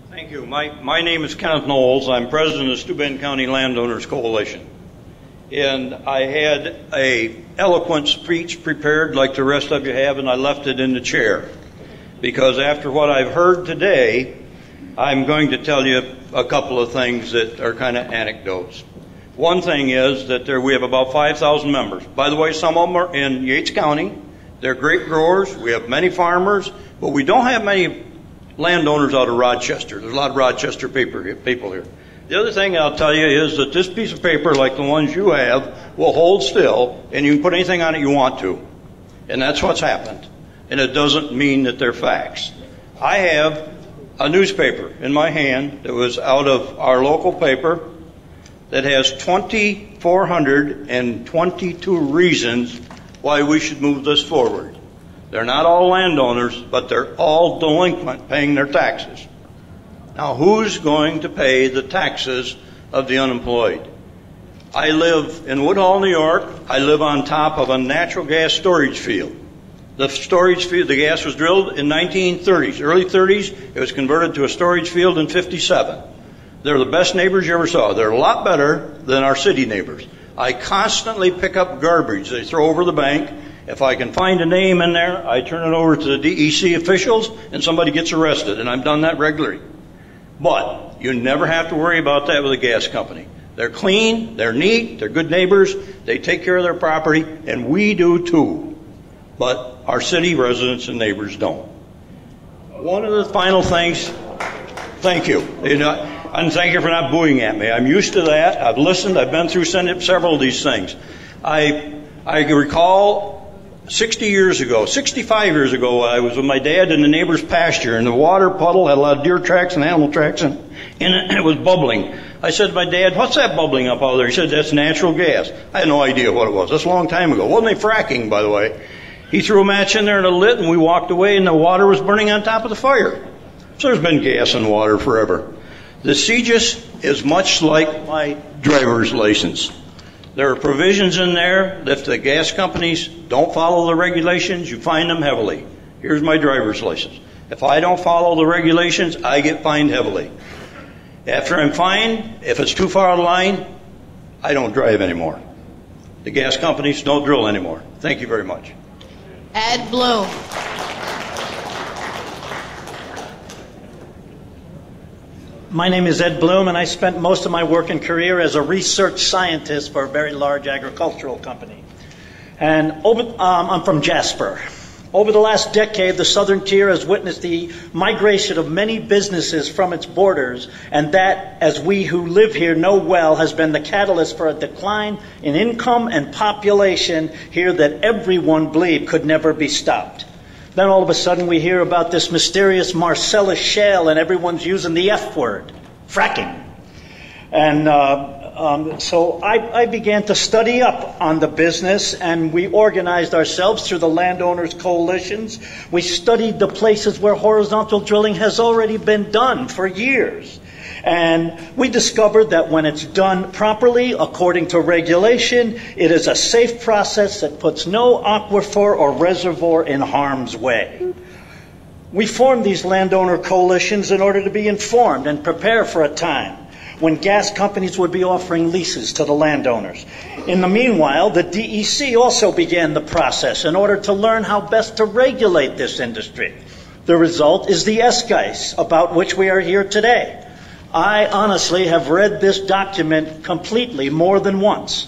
Thank you. My name is Kenneth Knowles. I'm president of Steuben County Landowners Coalition. And I had a eloquent speech prepared like the rest of you have, and I left it in the chair. Because after what I've heard today, I'm going to tell you a couple of things that are kind of anecdotes. One thing is that we have about 5,000 members. By the way, some of them are in Yates County. They're grape growers. We have many farmers, but we don't have many landowners out of Rochester. There's a lot of Rochester people here. The other thing I'll tell you is that this piece of paper, like the ones you have, will hold still, and you can put anything on it you want to. And that's what's happened. And it doesn't mean that they're facts. I have a newspaper in my hand that was out of our local paper that has 2,422 reasons why we should move this forward. They're not all landowners, but they're all delinquent paying their taxes. Now, who's going to pay the taxes of the unemployed? I live in Woodhull, New York. I live on top of a natural gas storage field. The storage field, the gas was drilled in 1930s, early 30s. It was converted to a storage field in 57. They're the best neighbors you ever saw. They're a lot better than our city neighbors. I constantly pick up garbage they throw over the bank. If I can find a name in there, I turn it over to the DEC officials and somebody gets arrested, and I've done that regularly. But you never have to worry about that with a gas company. They're clean, they're neat, they're good neighbors, they take care of their property, and we do too. But our city residents and neighbors don't. One of the final things, thank you. And thank you for not booing at me. I'm used to that. I've listened. I've been through several of these things. I recall 65 years ago, I was with my dad in the neighbor's pasture, and the water puddle had a lot of deer tracks and animal tracks, and it was bubbling. I said to my dad, "What's that bubbling up out there?" He said, "That's natural gas." I had no idea what it was. That's a long time ago. Wasn't they fracking, by the way? He threw a match in there and it lit, and we walked away, and the water was burning on top of the fire. So there's been gas and water forever. The SGEIS is much like my driver's license. There are provisions in there that if the gas companies don't follow the regulations, you fine them heavily. Here's my driver's license. If I don't follow the regulations, I get fined heavily. After I'm fined, if it's too far out of line, I don't drive anymore. The gas companies don't drill anymore. Thank you very much. Ed Bloom. My name is Ed Bloom, and I spent most of my working career as a research scientist for a very large agricultural company. And I'm from Jasper. Over the last decade, the Southern Tier has witnessed the migration of many businesses from its borders, and that, as we who live here know well, has been the catalyst for a decline in income and population here that everyone believed could never be stopped. Then all of a sudden we hear about this mysterious Marcellus Shale, and everyone's using the F word, fracking. And so I began to study up on the business, and we organized ourselves through the landowners coalitions. We studied the places where horizontal drilling has already been done for years. And we discovered that when it's done properly, according to regulation, it is a safe process that puts no aquifer or reservoir in harm's way. We formed these landowner coalitions in order to be informed and prepare for a time when gas companies would be offering leases to the landowners. In the meanwhile, the DEC also began the process in order to learn how best to regulate this industry. The result is the SGEIS, about which we are here today. I honestly have read this document completely more than once.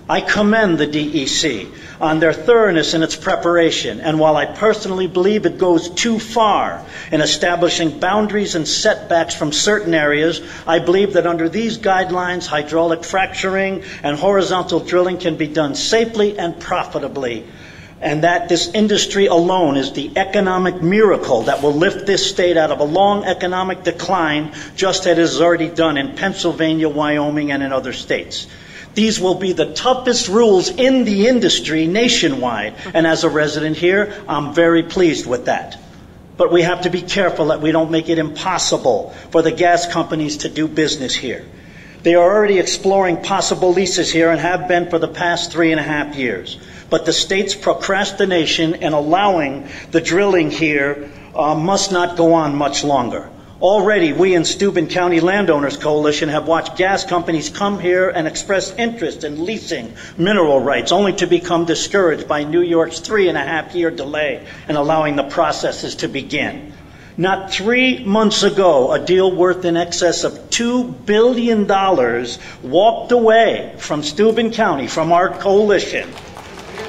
I commend the DEC on their thoroughness in its preparation, and while I personally believe it goes too far in establishing boundaries and setbacks from certain areas, I believe that under these guidelines, hydraulic fracturing and horizontal drilling can be done safely and profitably, and that this industry alone is the economic miracle that will lift this state out of a long economic decline, just as it has already done in Pennsylvania, Wyoming, and in other states. These will be the toughest rules in the industry nationwide, and as a resident here, I'm very pleased with that. But we have to be careful that we don't make it impossible for the gas companies to do business here. They are already exploring possible leases here and have been for the past 3.5 years. But the state's procrastination in allowing the drilling here must not go on much longer. Already, we in Steuben County Landowners Coalition have watched gas companies come here and express interest in leasing mineral rights, only to become discouraged by New York's 3.5-year delay in allowing the processes to begin. Not 3 months ago, a deal worth in excess of $2 billion walked away from Steuben County, from our coalition,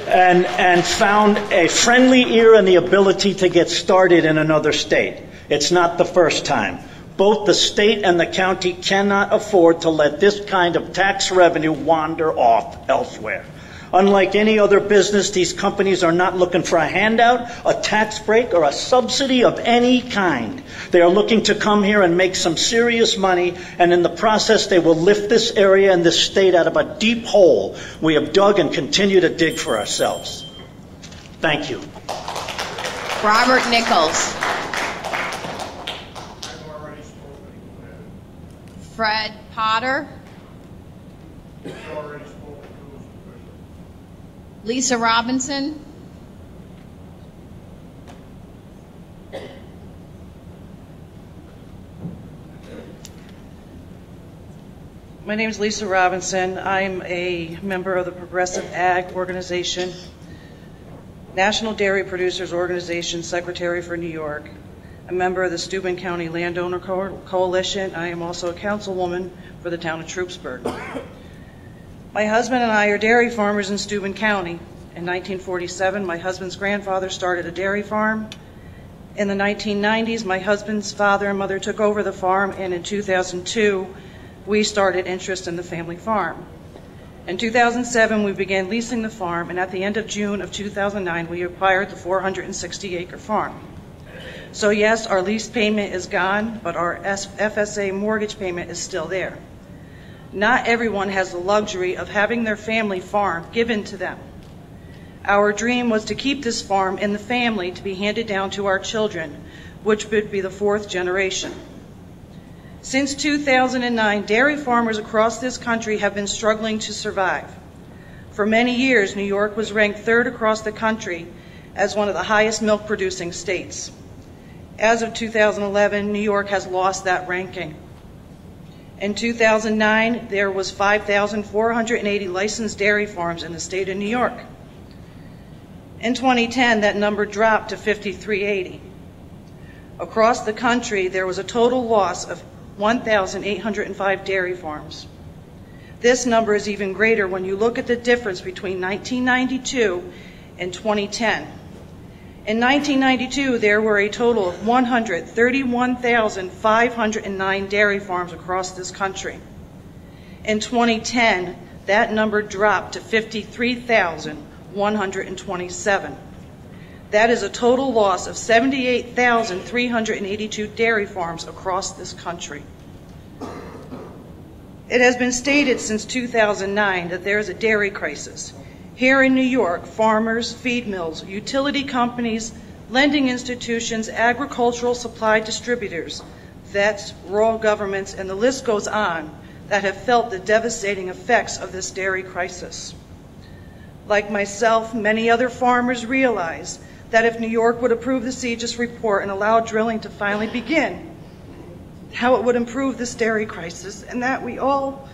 and found a friendly ear and the ability to get started in another state. It's not the first time. Both the state and the county cannot afford to let this kind of tax revenue wander off elsewhere. Unlike any other business, these companies are not looking for a handout, a tax break, or a subsidy of any kind. They are looking to come here and make some serious money, and in the process they will lift this area and this state out of a deep hole we have dug and continue to dig for ourselves. Thank you. Robert Nichols. Fred Potter. Lisa Robinson. My name is Lisa Robinson. I'm a member of the Progressive Ag Organization, National Dairy Producers Organization, Secretary for New York, a member of the Steuben County Landowner Coalition. I am also a councilwoman for the town of Troopsburg. My husband and I are dairy farmers in Steuben County. In 1947, my husband's grandfather started a dairy farm. In the 1990s, my husband's father and mother took over the farm, and in 2002, we started interest in the family farm. In 2007, we began leasing the farm, and at the end of June of 2009, we acquired the 460-acre farm. So yes, our lease payment is gone, but our FSA mortgage payment is still there. Not everyone has the luxury of having their family farm given to them. Our dream was to keep this farm in the family to be handed down to our children, which would be the 4th generation. Since 2009, dairy farmers across this country have been struggling to survive. For many years, New York was ranked 3rd across the country as one of the highest milk producing states. As of 2011, New York has lost that ranking. In 2009, there was 5,480 licensed dairy farms in the state of New York. In 2010, that number dropped to 5,380. Across the country, there was a total loss of 1,805 dairy farms. This number is even greater when you look at the difference between 1992 and 2010. In 1992, there were a total of 131,509 dairy farms across this country. In 2010, that number dropped to 53,127. That is a total loss of 78,382 dairy farms across this country. It has been stated since 2009 that there is a dairy crisis. Here in New York, farmers, feed mills, utility companies, lending institutions, agricultural supply distributors, vets, rural governments, and the list goes on, that have felt the devastating effects of this dairy crisis. Like myself, many other farmers realize that if New York would approve the SGEIS report and allow drilling to finally begin, how it would improve this dairy crisis, and that we all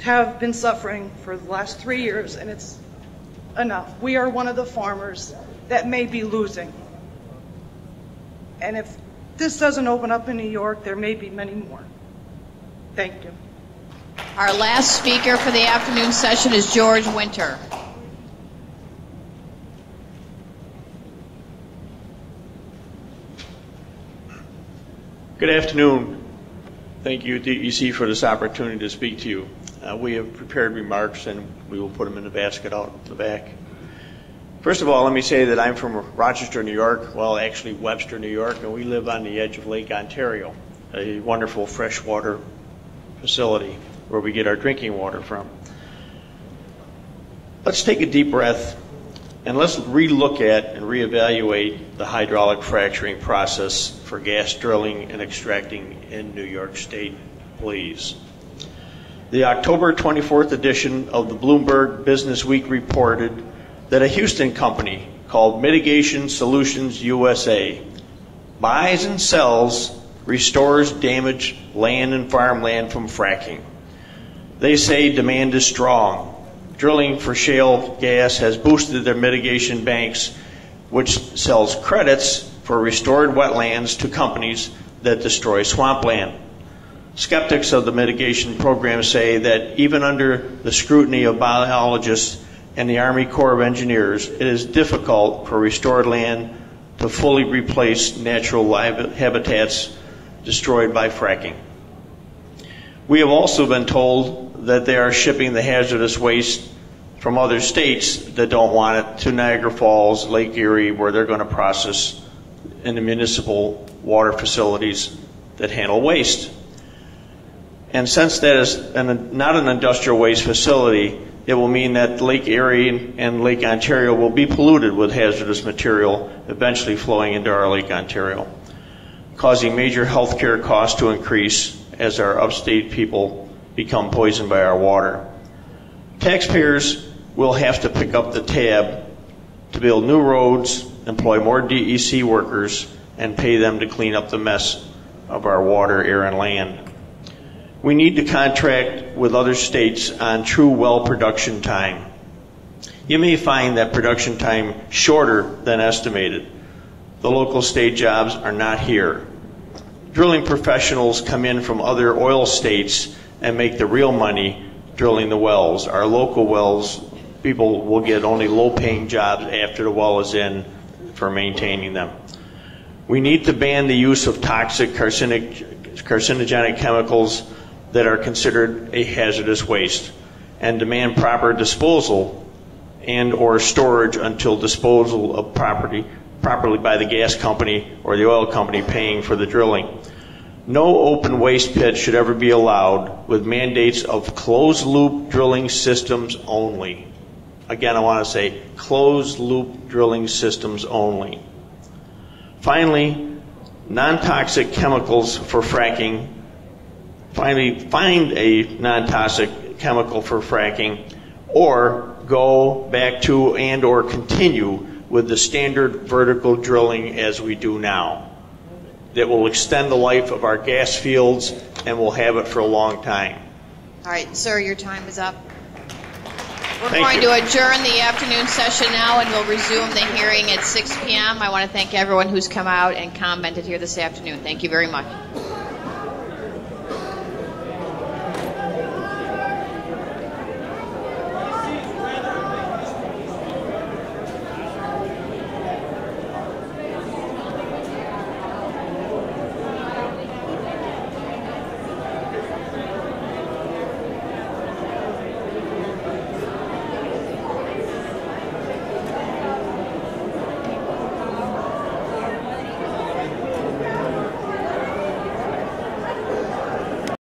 have been suffering for the last 3 years, and it's enough. We are one of the farmers that may be losing. And if this doesn't open up in New York, there may be many more. Thank you. Our last speaker for the afternoon session is George Winter. Good afternoon. Thank you, DEC, for this opportunity to speak to you. We have prepared remarks, and we will put them in the basket out the back. First of all, let me say that I'm from Rochester, New York, well, actually Webster, New York, and we live on the edge of Lake Ontario, a wonderful freshwater facility where we get our drinking water from. Let's take a deep breath, and let's relook at and reevaluate the hydraulic fracturing process for gas drilling and extracting in New York State, please. The October 24th edition of the Bloomberg Business Week reported that a Houston company called Mitigation Solutions USA buys and sells, restores damaged land and farmland from fracking. They say demand is strong. Drilling for shale gas has boosted their mitigation banks, which sells credits for restored wetlands to companies that destroy swampland. Skeptics of the mitigation program say that even under the scrutiny of biologists and the Army Corps of Engineers, it is difficult for restored land to fully replace natural habitats destroyed by fracking. We have also been told that they are shipping the hazardous waste from other states that don't want it to Niagara Falls, Lake Erie, where they're going to process in the municipal water facilities that handle waste. And since that is not an industrial waste facility, it will mean that Lake Erie and Lake Ontario will be polluted with hazardous material eventually flowing into our Lake Ontario, causing major health care costs to increase as our upstate people become poisoned by our water. Taxpayers will have to pick up the tab to build new roads, employ more DEC workers, and pay them to clean up the mess of our water, air, and land. We need to contract with other states on true well production time. You may find that production time shorter than estimated. The local state jobs are not here. Drilling professionals come in from other oil states and make the real money drilling the wells. Our local wells, people will get only low-paying jobs after the well is in for maintaining them. We need to ban the use of toxic carcinogenic chemicals that are considered a hazardous waste and demand proper disposal and or storage until disposal of properly by the gas company or the oil company paying for the drilling. No open waste pit should ever be allowed with mandates of closed-loop drilling systems only. Again, I want to say closed-loop drilling systems only. Finally, non-toxic chemicals for fracking. Finally, find a non-toxic chemical for fracking or go back to and or continue with the standard vertical drilling as we do now. That will extend the life of our gas fields and we'll have it for a long time. All right, sir, your time is up. We're Thank going you. to adjourn the afternoon session now, and we'll resume the hearing at 6 p.m. I want to thank everyone who's come out and commented here this afternoon. Thank you very much.